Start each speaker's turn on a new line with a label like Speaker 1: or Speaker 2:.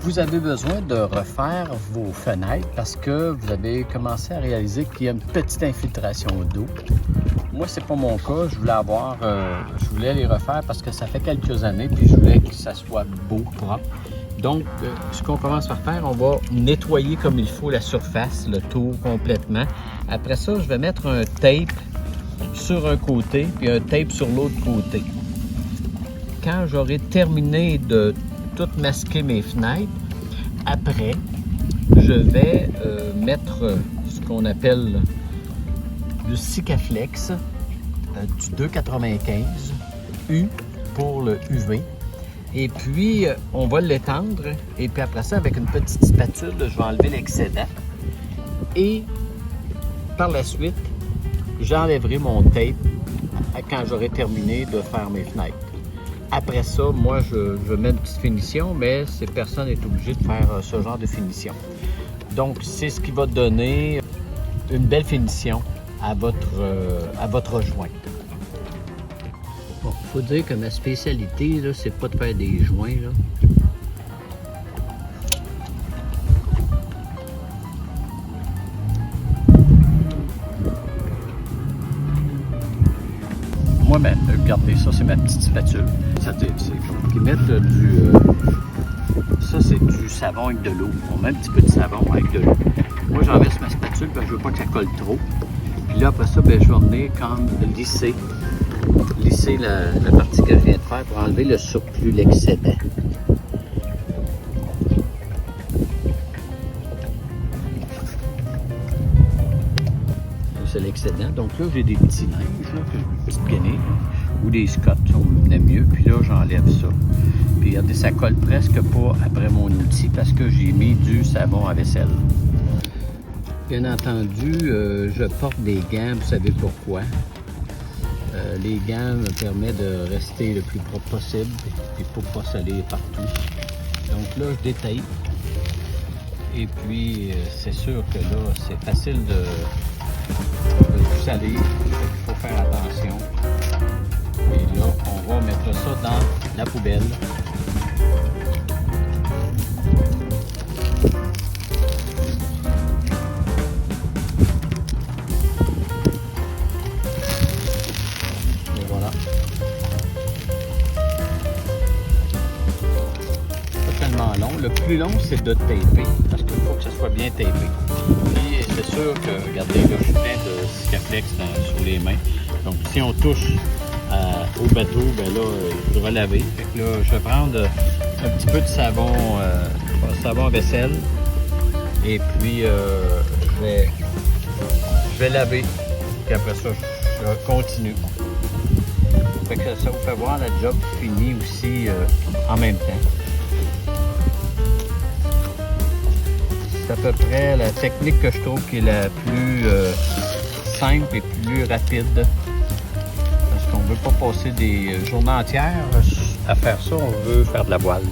Speaker 1: Vous avez besoin de refaire vos fenêtres parce que vous avez commencé à réaliser qu'il y a une petite infiltration d'eau. Moi, c'est pas mon cas. Je voulais les refaire parce que ça fait quelques années puis je voulais que ça soit beau, propre. Donc, ce qu'on commence par faire, on va nettoyer comme il faut la surface, le tour complètement. Après ça, je vais mettre un tape sur un côté puis un tape sur l'autre côté. Quand j'aurai terminé de tout masquer mes fenêtres, après, je vais mettre ce qu'on appelle du Sikaflex, du 2,95 U pour le UV. Et puis, on va l'étendre. Et puis après ça, avec une petite spatule, je vais enlever l'excédent. Et par la suite, j'enlèverai mon tape quand j'aurai terminé de faire mes fenêtres. Après ça, moi, je mets une petite finition, mais personne n'est obligé de faire ce genre de finition. Donc, c'est ce qui va donner une belle finition à votre joint. Bon, il faut dire que ma spécialité, là, c'est pas de faire des joints, là. Moi, ben, regardez, ça, c'est ma petite spatule. Ils mettent ça, c'est du savon avec de l'eau. On met un petit peu de savon avec de l'eau. Moi, j'enlève ma spatule parce que je veux pas que ça colle trop. Puis là, après ça, ben, je vais venir comme lisser la partie que je viens de faire pour enlever le surplus, l'excédent. C'est l'excédent. Donc là, j'ai des petits linges, là, que je peux gainer, ou des scottes, on aime mieux. Puis là, j'enlève ça. Puis regardez, ça colle presque pas après mon outil parce que j'ai mis du savon à vaisselle. Bien entendu, je porte des gants, vous savez pourquoi. Les gants me permettent de rester le plus propre possible et pour pas salir partout. Donc là, je détaille. Et puis, c'est sûr que là, c'est facile de tout salir. Il faut faire attention. Et là, on va mettre ça dans la poubelle. Et voilà. Pas tellement long. Le plus long, c'est de taper parce qu'il faut que ça soit bien tapé. Puis, c'est sûr que, regardez, là, je suis plein de Sikaflex sur les mains. Donc, si on touche au bateau, ben là, il faudra laver. Fait que là, je vais prendre un petit peu de savon à vaisselle. Et puis, je vais laver. Puis après ça, je continue. Fait que ça vous fait voir la job finie aussi en même temps. C'est à peu près la technique que je trouve qui est la plus simple et plus rapide. Parce qu'on ne veut pas passer des journées entières à faire ça, on veut faire de la voile.